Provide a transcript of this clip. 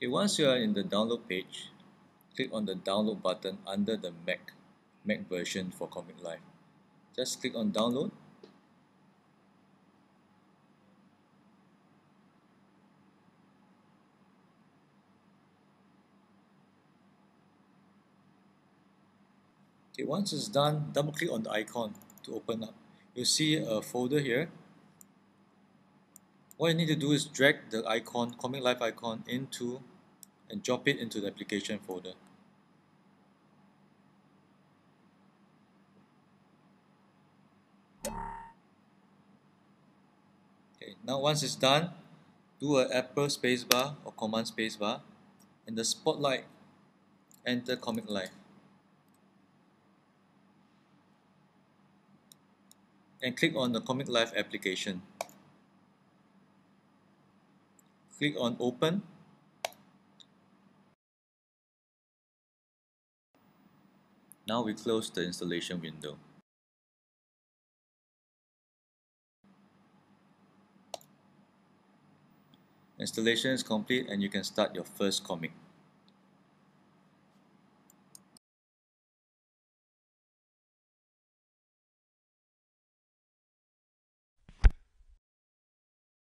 Okay, once you are in the download page, click on the download button under the Mac version for Comic Live. Just click on download. Okay, once it's done, double click on the icon to open up. You'll see a folder here. What you need to do is drag the icon, Comic Live icon, into and drop it into the application folder. Okay, now once it's done, do a Apple spacebar or Command spacebar. In the spotlight, enter Comic Live and click on the Comic Live application. Click on Open. Now we close the installation window. Installation is complete and you can start your first comic.